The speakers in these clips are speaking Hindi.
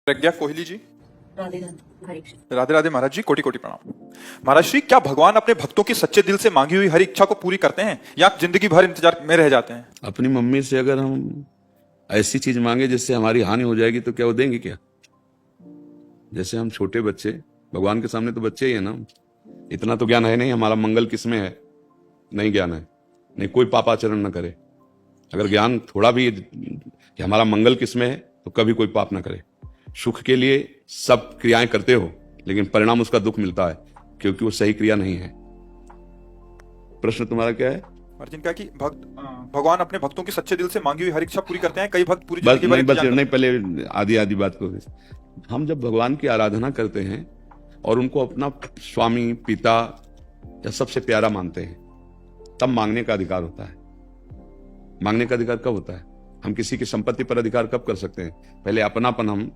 प्रज्ञा कोहली जी। राधे राधे, हरे कृष्ण। राधे राधे महाराज जी, कोटि कोटि प्रणाम। महाराज श्री, क्या भगवान अपने भक्तों की सच्चे दिल से मांगी हुई हर इच्छा को पूरी करते हैं या जिंदगी भर इंतजार में रह जाते हैं? अपनी मम्मी से अगर हम ऐसी चीज मांगे जिससे हमारी हानि हो जाएगी तो क्या वो देंगे क्या? जैसे हम छोटे बच्चे, भगवान के सामने तो बच्चे ही है ना, इतना तो ज्ञान है नहीं हमारा मंगल किसमें है, नहीं ज्ञान है, नहीं कोई पापाचरण न करे। अगर ज्ञान थोड़ा भी कि हमारा मंगल किसमें है तो कभी कोई पाप ना करे। सुख के लिए सब क्रियाएं करते हो लेकिन परिणाम उसका दुख मिलता है क्योंकि वो सही क्रिया नहीं है। प्रश्न तुम्हारा क्या है? अर्जुन का कि भगवान अपने भक्तों की सच्चे दिल से मांगी हुई हर इच्छा पूरी करते हैं, कई भक्त पूरी बस जिंदगी भर नहीं, बस इंतजार नहीं, पहले आदि बात को। हम जब भगवान की आराधना करते हैं और उनको अपना स्वामी, पिता या सबसे प्यारा मानते हैं तब मांगने का अधिकार होता है। मांगने का अधिकार कब होता है? हम किसी की संपत्ति पर अधिकार कब कर सकते हैं? पहले अपनापन हम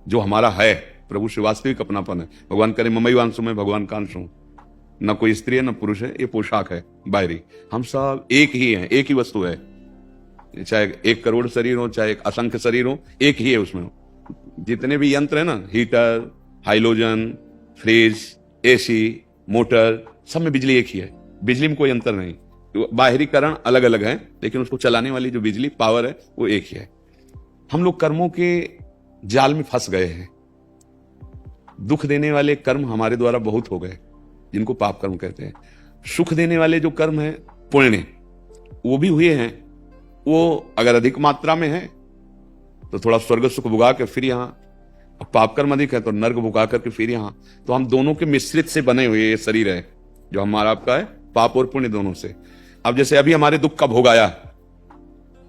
जो हमारा है प्रभु से वास्तविक अपनापन है। भगवान करे ममैवांशु में भगवान का अंश हूं, न कोई स्त्री है न पुरुष है, ये पोशाक है बाहरी। हम सब एक ही हैं, एक ही वस्तु है। चाहे 1 करोड़ शरीर हो चाहे असंख्य शरीर हो, एक ही है उसमें। जितने भी यंत्र है ना, heater, halogen, fridge, AC, motor, सब में बिजली एक ही है। बिजली में कोई अंतर नहीं, बाहरीकरण अलग अलग है लेकिन उसको चलाने वाली जो बिजली पावर है वो एक ही है। हम लोग कर्मों के जाल में फंस गए हैं। दुख देने वाले कर्म हमारे द्वारा बहुत हो गए जिनको पाप कर्म कहते हैं। सुख देने वाले जो कर्म है पुण्य, वो भी हुए हैं। वो अगर अधिक मात्रा में है तो थोड़ा स्वर्ग सुख भुगा के फिर यहां, पाप कर्म अधिक है तो नर्क भुगा करके फिर यहां। तो हम दोनों के मिश्रित से बने हुए ये शरीर है जो हमारा आपका है, पाप और पुण्य दोनों से। अब जैसे अभी हमारे दुख का भोग आया,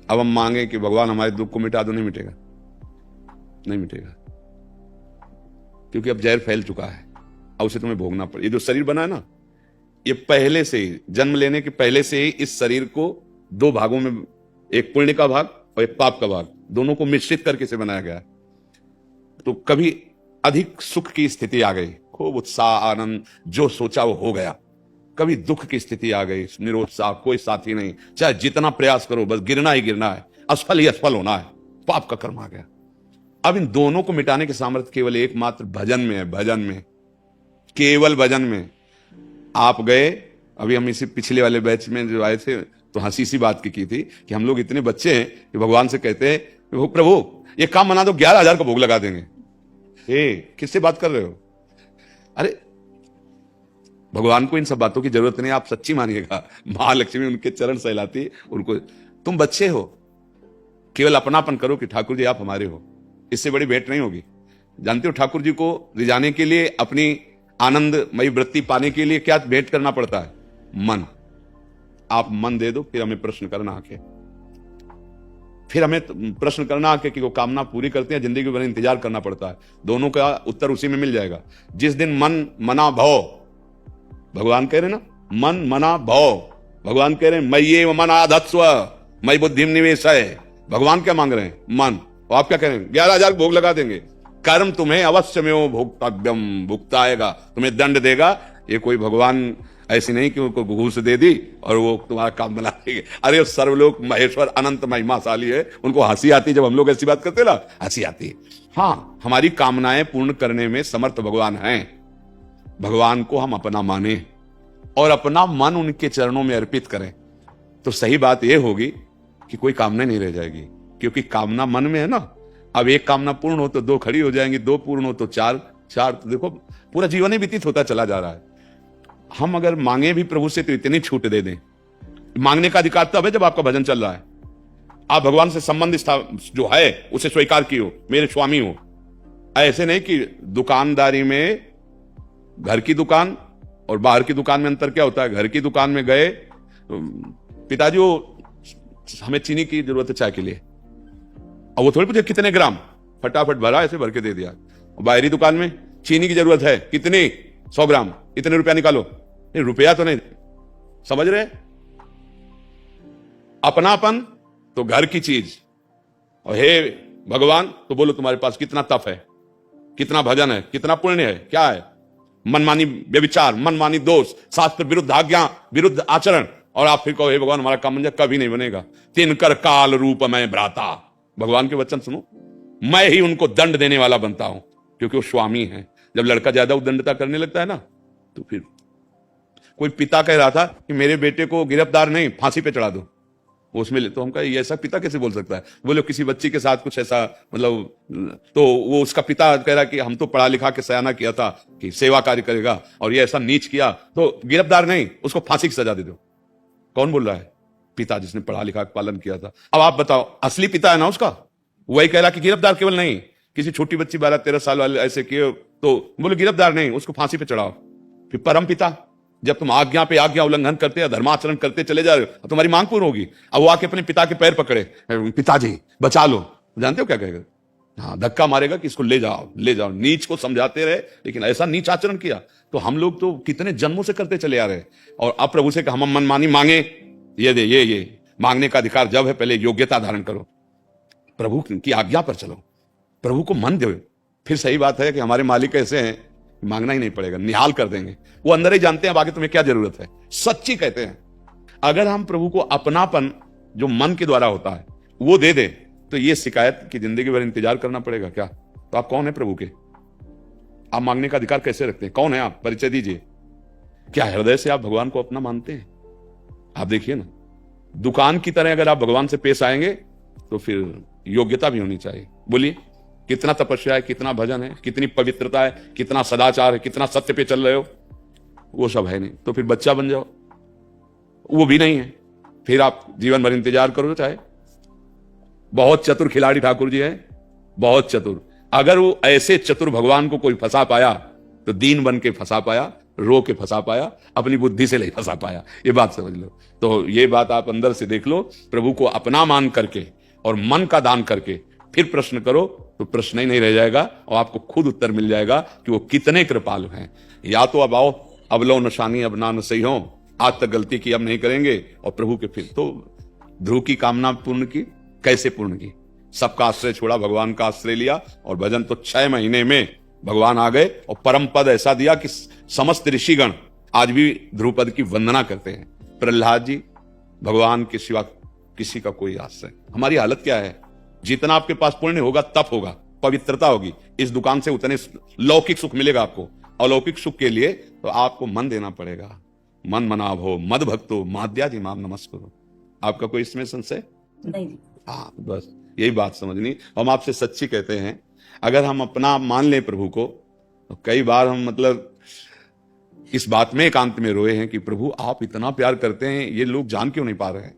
अब हम मांगे कि भगवान हमारे दुख को मिटा दो, नहीं मिटेगा, नहीं मिटेगा, क्योंकि अब जहर फैल चुका है, अब उसे तुम्हें भोगना पड़े। ये जो शरीर बना है ना, ये पहले से ही, जन्म लेने के पहले से ही इस शरीर को 2 भागों में, एक पुण्य का भाग और एक पाप का भाग, दोनों को मिश्रित करके से बनाया गया है। तो कभी अधिक सुख की स्थिति आ गई, खूब उत्साह आनंद, जो सोचा वो हो गया। कभी दुख की स्थिति आ गई, निरोत्साह, कोई साथी नहीं, चाहे जितना प्रयास करो बस गिरना ही गिरना है, असफल ही असफल होना है, पाप का कर्म आ गया। अब इन दोनों को मिटाने के सामर्थ्य केवल एकमात्र भजन में है, भजन में, केवल भजन में। आप गए, अभी हम इसी पिछले वाले बैच में जो आए थे तो हंसी सी बात की थी कि हम लोग इतने बच्चे हैं कि भगवान से कहते हैं प्रभु ये काम बना दो, 11,000 का भोग लगा देंगे। किससे बात कर रहे हो? अरे भगवान को इन सब बातों की जरूरत नहीं, आप सच्ची मानिएगा। महालक्ष्मी उनके चरण सहलाती उनको। तुम बच्चे हो, केवल अपनापन करो कि ठाकुर जी आप हमारे हो, इससे बड़ी भेंट नहीं होगी। जानते हो ठाकुर जी को रिझाने के लिए, अपनी आनंदमयी वृत्ति पाने के लिए क्या भेंट करना पड़ता है? मन। आप मन दे दो, फिर हमें प्रश्न करना आके, फिर हमें प्रश्न करना आके कि वो कामना पूरी करते हैं, जिंदगी भर इंतजार करना पड़ता है। दोनों का उत्तर उसी में मिल जाएगा। जिस दिन मन मना भव, भगवान कह रहे ना, मन मना भव, भगवान कह रहे हैं मय्येव मनाधत्स्व मयि बुद्धिम निवेशय। भगवान क्या मांग रहे हैं? मन। और आप क्या कह रहे हैं? 11,000 भोग लगा देंगे। कर्म तुम्हें अवश्यमेव भोक्तव्यम, भुगताएगा, तुम्हें दंड देगा। ये कोई भगवान ऐसी नहीं कि उनको घूस दे दी और वो तुम्हारा काम बना देंगे। अरे वो सर्वलोक महेश्वर अनंत महिमाशाली है, उनको हंसी आती है जब हम लोग ऐसी बात करते ना, हंसी आती है। हाँ, हमारी कामनाएं पूर्ण करने में समर्थ भगवान हैं। भगवान को हम अपना माने और अपना मन उनके चरणों में अर्पित करें तो सही बात यह होगी कि कोई कामना नहीं रह जाएगी, क्योंकि कामना मन में है ना। अब एक कामना पूर्ण हो तो 2 खड़ी हो जाएंगी, 2 पूर्ण हो तो 4, तो देखो पूरा जीवन ही व्यतीत होता चला जा रहा है। हम अगर मांगे भी प्रभु से तो इतनी छूट दे दें। मांगने का अधिकार तब है जब आपका भजन चल रहा है, आप भगवान से संबंध जो है उसे स्वीकार किए हो, मेरे स्वामी हो। ऐसे नहीं कि दुकानदारी में घर की दुकान और बाहर की दुकान में अंतर क्या होता है? घर की दुकान में गए, पिताजी हमें चीनी की जरूरत है चाय के लिए, और वो थोड़ी पूछे कितने ग्राम, फटाफट भरा, ऐसे भर के दे दिया। बाहरी दुकान में चीनी की जरूरत है, कितनी? 100 ग्राम, इतने रुपया निकालो। नहीं, रुपया तो नहीं, समझ रहे? अपनापन तो घर की चीज, और हे भगवान तो बोलो तुम्हारे पास कितना तप है, कितना भजन है, कितना पुण्य है, क्या है? मनमानी व्यभिचार, मनमानी दोष, शास्त्र विरुद्ध आज्ञा, विरुद्ध आचरण, और आप फिर कहो हे भगवान हमारा काम बन जाए, कभी नहीं बनेगा। तिनकर काल रूप में भ्राता, भगवान के वचन सुनो। मैं ही उनको दंड देने वाला बनता हूं, क्योंकि वो स्वामी है। जब लड़का ज्यादा उद्दंडता करने लगता है ना, तो फिर कोई पिता कह रहा था कि मेरे बेटे को गिरफ्तार नहीं, फांसी पे चढ़ा दो, उसमें तो हम कहा ये ऐसा पिता कैसे बोल सकता है? बोले किसी बच्ची के साथ कुछ ऐसा, मतलब तो वो उसका पिता कह रहा कि हम तो पढ़ा लिखा के सयाना किया था कि सेवा कार्य करेगा, और ये ऐसा नीच किया तो गिरफ्तार नहीं, उसको फांसी की सजा दे दो। कौन बोल रहा है? पिता, जिसने पढ़ा लिखा पालन किया था। अब आप बताओ, असली पिता है ना उसका, वही कह रहा कि गिरफ्तार केवल नहीं, किसी छोटी बच्ची 12-13 साल वाले ऐसे किए तो बोले गिरफ्तार नहीं, उसको फांसी पे चढ़ाओ। फिर परम पिता, जब तुम आज्ञा पे आज्ञा उल्लंघन करते हैं, धर्माचरण करते चले जा रहे हो, तुम्हारी मांग पूर्ण होगी। अब वो आके अपने पिता के पैर पकड़े, पिताजी बचा लो, जानते हो क्या कहेगा? हाँ, धक्का मारेगा कि इसको ले जाओ ले जाओ। नीच को समझाते रहे, लेकिन ऐसा नीच आचरण किया तो हम लोग तो कितने जन्मों से करते चले आ रहे। और अब प्रभु से हम मनमानी मांगे, ये दे, ये मांगने का अधिकार जब है, पहले योग्यता धारण करो, प्रभु की आज्ञा पर चलो, प्रभु को मन दो। फिर सही बात है कि हमारे मालिक ऐसे हैं, मांगना ही नहीं पड़ेगा, निहाल कर देंगे। वो अंदर ही जानते हैं, बाकी तुम्हें क्या जरूरत है। सच्ची कहते हैं, अगर हम प्रभु को अपनापन जो मन के द्वारा होता है वो दे दे, तो ये शिकायत की जिंदगी भर इंतजार करना पड़ेगा क्या? तो आप कौन है प्रभु के? आप मांगने का अधिकार कैसे रखते हैं? कौन है आप? परिचय दीजिए। क्या हृदय से आप भगवान को अपना मानते हैं? आप देखिए ना, दुकान की तरह अगर आप भगवान से पेश आएंगे तो फिर योग्यता भी होनी चाहिए। बोलिए, कितना तपस्या है, कितना भजन है, कितनी पवित्रता है, कितना सदाचार है, कितना सत्य पे चल रहे हो, वो सब है नहीं। तो फिर बच्चा बन जाओ, वो भी नहीं है, फिर आप जीवन भर इंतजार करो। चाहे बहुत चतुर खिलाड़ी ठाकुर जी है, बहुत चतुर। अगर वो ऐसे चतुर भगवान को कोई फंसा पाया तो दीन बन के फंसा पाया, रो के फंसा पाया, अपनी बुद्धि से नहीं फंसा पाया। ये बात समझ लो। तो ये बात आप अंदर से देख लो। प्रभु को अपना मान करके और मन का दान करके फिर प्रश्न करो तो प्रश्न ही नहीं रह जाएगा, और आपको खुद उत्तर मिल जाएगा कि वो कितने कृपालु हैं। या तो अब आओ, अब लो नशानी अब ना सही हो, आज तक गलती की अब नहीं करेंगे, और प्रभु के फिर तो ध्रुव की कामना पूर्ण की। कैसे पूर्ण की? सबका आश्रय छोड़ा, भगवान का आश्रय लिया, और भजन तो 6 महीने में भगवान आ गए, और परम पद ऐसा दिया कि समस्त ऋषिगण आज भी ध्रुव पद की वंदना करते हैं। प्रहलाद जी, भगवान के सिवा किसी का कोई आश्रय। हमारी हालत क्या है? जितना आपके पास पुण्य होगा, तप होगा, पवित्रता होगी, इस दुकान से उतने लौकिक सुख मिलेगा आपको। अलौकिक सुख के लिए तो आपको मन देना पड़ेगा। मन मनाव हो, मद भक्तो माद्याजी माम नमस्कुरु। आपका कोई इसमें संशय? नहीं जी। हाँ, बस यही बात समझनी। हम आपसे सच्ची कहते हैं, अगर हम अपना मान लें प्रभु को, तो कई बार हम मतलब इस बात में एकांत में रोए हैं कि प्रभु आप इतना प्यार करते हैं, ये लोग जान क्यों नहीं पा रहे हैं।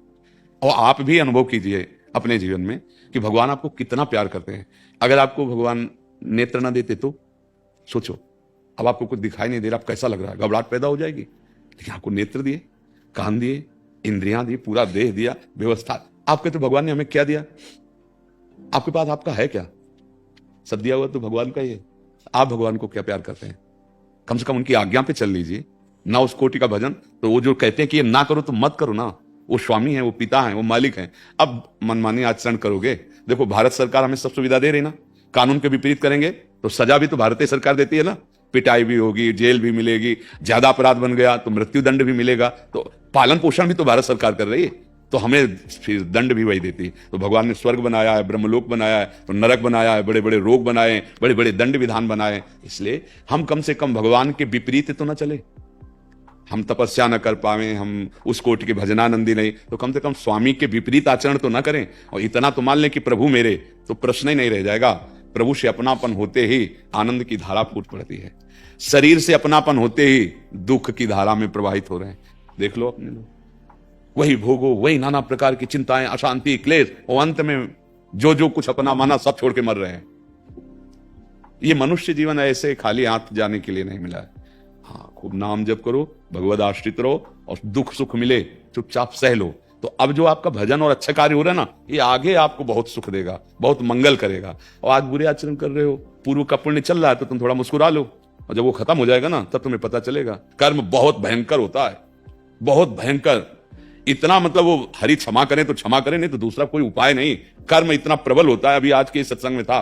और आप भी अनुभव कीजिए अपने जीवन में कि भगवान आपको कितना प्यार करते हैं। अगर आपको भगवान नेत्र ना देते तो सोचो, अब आपको कुछ दिखाई नहीं दे रहा, आप कैसा लग रहा है? घबराहट पैदा हो जाएगी। लेकिन आपको नेत्र दिए, कान दिए, इंद्रियां दी, पूरा देह दिया, व्यवस्था। आपके तो भगवान ने हमें क्या दिया? आपके पास आपका है क्या? सब दिया हुआ तो भगवान का ही है। आप भगवान को क्या प्यार करते हैं? कम से कम उनकी आज्ञा पे चल लीजिए ना। उस कोटि का भजन तो वो जो कहते हैं कि ये ना करो तो मत करो ना। वो स्वामी है, वो पिता है, वो मालिक है। अब मनमानी आचरण करोगे, देखो भारत सरकार हमें सब सुविधा दे रही ना। कानून के विपरीत करेंगे तो सजा भी तो भारतीय सरकार देती है ना। पिटाई भी होगी, जेल भी मिलेगी, ज्यादा अपराध बन गया तो मृत्यु दंड भी मिलेगा। तो पालन पोषण भी तो भारत सरकार कर रही है, तो हमें फिर दंड भी वही देती है। तो भगवान ने स्वर्ग बनाया है, ब्रह्मलोक बनाया है, तो नरक बनाया है, बड़े बड़े रोग बनाए, बड़े बड़े दंड विधान बनाए। इसलिए हम कम से कम भगवान के विपरीत तो ना चले। हम तपस्या न कर पावे, हम उस कोटि के भजनानंदी नहीं, तो कम से कम स्वामी के विपरीत आचरण तो ना करें। और इतना तो मान लें कि प्रभु मेरे, तो प्रश्न ही नहीं रह जाएगा। प्रभु से अपनापन होते ही आनंद की धारा फूट पड़ती है। शरीर से अपनापन होते ही दुख की धारा में प्रवाहित हो रहे हैं। देख लो अपने लोग, वही भोगो, वही नाना प्रकार की चिंताएं, अशांति, क्लेश, और अंत में जो कुछ अपना माना सब छोड़ के मर रहे हैं। ये मनुष्य जीवन ऐसे खाली हाथ जाने के लिए नहीं मिला है। हाँ, खूब नाम जप करो, भगवद आश्रित रहो, और दुख सुख मिले चुपचाप सह लो। तो अब जो आपका भजन और अच्छा कार्य हो रहा है ना, ये आगे आपको बहुत सुख देगा, बहुत मंगल करेगा। और आज बुरे आचरण कर रहे हो, पूर्व का पुण्य चल रहा है, तो तुम थोड़ा मुस्कुरा लो, और जब वो खत्म हो जाएगा ना, तब तुम्हें पता चलेगा कर्म बहुत भयंकर होता है, बहुत भयंकर। इतना मतलब वो हरि क्षमा करें तो क्षमा करें, नहीं तो दूसरा कोई उपाय नहीं। कर्म इतना प्रबल होता है। अभी आज के सत्संग में था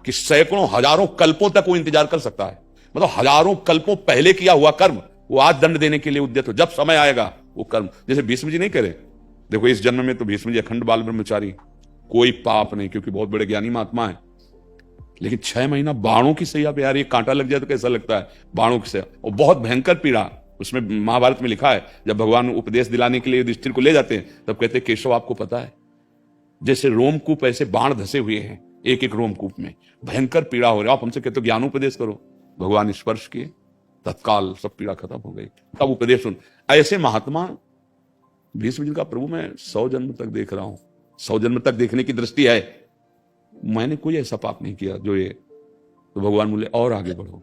कि सैकड़ों हजारों कल्पों तक वो इंतजार कर सकता है। मतलब हजारों कल्पों पहले किया हुआ कर्म वो आज दंड देने के लिए उद्यत हो। जब समय आएगा वो कर्म, जैसे भीष्म जी नहीं करे, देखो इस जन्म में तो भीष्म जी अखंड बाल ब्रह्मचारी, कोई पाप नहीं, क्योंकि बहुत बड़े ज्ञानी महात्मा है। लेकिन 6 महीना बाणों की सैया पे यार, ये कांटा लग जाए तो कैसा लगता है, बाणों की सैया, और बहुत भयंकर पीड़ा। उसमें महाभारत में लिखा है, जब भगवान उपदेश दिलाने के लिए युधिष्ठिर को ले जाते हैं तब कहते हैं, केशव आपको पता है जैसे रोमकूप ऐसे बाण धसे हुए हैं एक एक रोमकूप में, भयंकर पीड़ा हो रही है, आप हमसे कहते हो ज्ञानोपदेश करो। भगवान स्पर्श किए, तत्काल सब पीड़ा खत्म हो गई, तब उपदेश सुन। ऐसे महात्मा भीष्म जी का प्रभु मैं 100 जन्म तक देख रहा हूं, 100 जन्म तक देखने की दृष्टि है, मैंने कोई ऐसा पाप नहीं किया जो ये। तो भगवान बोले और आगे बढ़ो,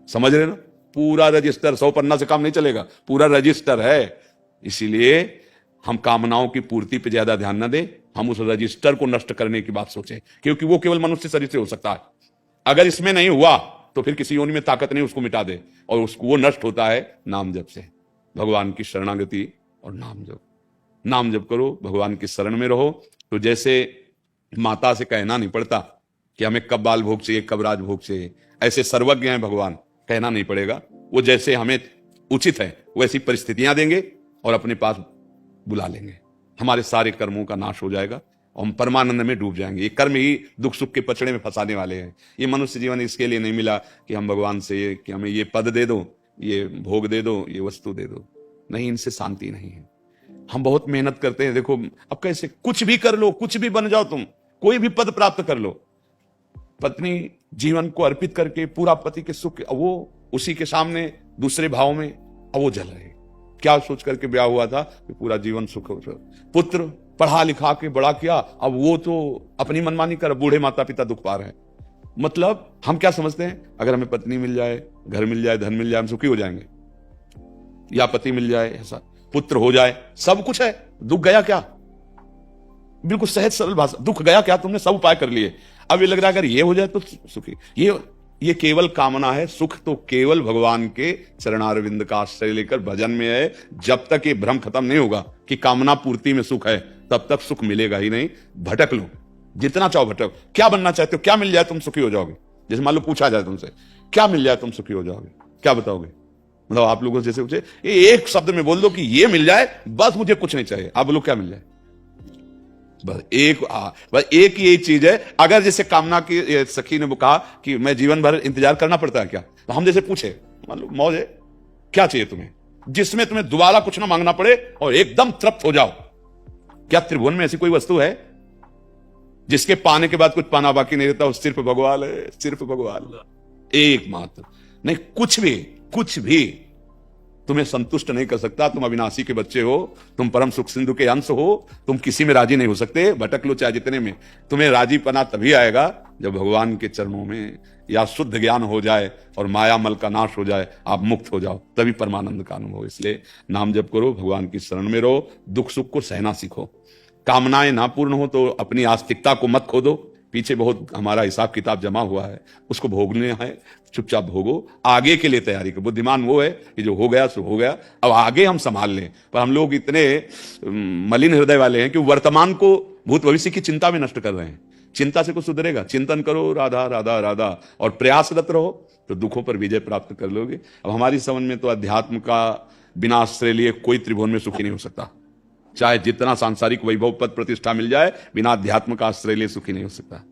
समझ रहे ना, पूरा रजिस्टर, 100 पन्ना से काम नहीं चलेगा, पूरा रजिस्टर है। इसीलिए हम कामनाओं की पूर्ति पे ज्यादा ध्यान न दें, हम उस रजिस्टर को नष्ट करने की बात सोचें, क्योंकि वो केवल मनुष्य शरीर से हो सकता है। अगर इसमें नहीं हुआ तो फिर किसी योनि में ताकत नहीं उसको मिटा दे, और उसको वो नष्ट होता है नाम जप से। भगवान की शरणागति और नाम जप, नाम जप करो, भगवान की शरण में रहो। तो जैसे माता से कहना नहीं पड़ता कि हमें कब बाल भोग चाहिए, कब राज भोग चाहिए, ऐसे सर्वज्ञ हैं भगवान, कहना नहीं पड़ेगा। वो जैसे हमें उचित है वैसी परिस्थितियां देंगे और अपने पास बुला लेंगे, हमारे सारे कर्मों का नाश हो जाएगा और हम परमानंद में डूब जाएंगे। ये कर्म ही दुख सुख के पचड़े में फंसाने वाले हैं। ये मनुष्य जीवन इसके लिए नहीं मिला कि हम भगवान से कि हमें ये पद दे दो, ये भोग दे दो, ये वस्तु दे दो, नहीं, इनसे शांति नहीं है। हम बहुत मेहनत करते हैं, देखो अब कैसे कुछ भी कर लो, कुछ भी बन जाओ, तुम कोई भी पद प्राप्त कर लो, पत्नी जीवन को अर्पित करके पूरा पति के सुख, वो उसी के सामने दूसरे भाव में वो जल रहे, क्या सोच करके ब्याह हुआ था कि पूरा जीवन सुख हो। पुत्र पढ़ा लिखा के बड़ा किया, अब वो तो अपनी मनमानी कर, बूढ़े माता पिता दुख पा रहे हैं। मतलब हम क्या समझते हैं, अगर हमें पत्नी मिल जाए, घर मिल जाए, धन मिल जाए, हम सुखी हो जाएंगे, या पति मिल जाए, ऐसा पुत्र हो जाए, सब कुछ है, दुख गया क्या? बिल्कुल सहज सरल भाषा, दुख गया क्या? तुमने सब उपाय कर लिए, अब ये लग रहा है अगर ये हो जाए तो सुखी। ये केवल कामना है। सुख तो केवल भगवान के चरणारविंद का आश्रय लेकर भजन में है। जब तक ये भ्रम खत्म नहीं होगा कि कामना पूर्ति में सुख है, तब तक सुख मिलेगा ही नहीं। भटक लो, जितना चाहो भटक। क्या बनना चाहते हो, क्या मिल जाए तुम सुखी हो जाओगे? जैसे मान लो पूछा जाए तुमसे, क्या मिल जाए तुम सुखी हो जाओगे, क्या बताओगे? मतलब आप लोगों से जैसे पूछे, एक शब्द में बोल दो कि ये मिल जाए, बस मुझे कुछ नहीं चाहिए। आप बोलो क्या मिल जाए? बस एक ही चीज है। अगर जैसे कामना की सखी ने कहा कि मैं जीवन भर इंतजार करना पड़ता है क्या, तो हम जैसे पूछे, मान लो मौज है, क्या चाहिए तुम्हें जिसमें तुम्हें दोबारा कुछ ना मांगना पड़े और एकदम तृप्त हो जाओ? क्या त्रिभुवन में ऐसी कोई वस्तु है जिसके पाने के बाद कुछ पाना बाकी नहीं रहता? सिर्फ भगवान है, सिर्फ भगवान, एकमात्र। नहीं, कुछ भी तुम्हें संतुष्ट नहीं कर सकता। तुम अविनाशी के बच्चे हो, तुम परम सुख सिंधु के अंश हो, तुम किसी में राजी नहीं हो सकते। भटक लो चाहे जितने में, तुम्हें राजीपना तभी आएगा जब भगवान के चरणों में या शुद्ध ज्ञान हो जाए और मायामल का नाश हो जाए, आप मुक्त हो जाओ, तभी परमानंद का अनुभव। इसलिए नाम जप करो, भगवान की शरण में रहो, दुख सुख को सहना सीखो। कामनाएं ना पूर्ण हो तो अपनी आस्तिकता को मत खोदो। पीछे बहुत हमारा हिसाब किताब जमा हुआ है, उसको भोगने है, चुपचाप भोगो। आगे के लिए तैयारी करो। बुद्धिमान वो है कि जो हो गया सो हो गया, अब आगे हम संभाल लें। पर हम लोग इतने मलिन हृदय वाले हैं कि वर्तमान को भूत भविष्य की चिंता में नष्ट कर रहे हैं। चिंता से कुछ सुधरेगा? चिंतन करो, राधा राधा राधा, और प्रयासरत रहो तो दुखों पर विजय प्राप्त कर लोगे। अब हमारी समझ में तो अध्यात्म का बिना आश्रय लिए कोई त्रिभुवन में सुखी नहीं हो सकता। चाहे जितना सांसारिक वैभव पद प्रतिष्ठा मिल जाए, बिना अध्यात्म का आश्रय लिए सुखी नहीं हो सकता।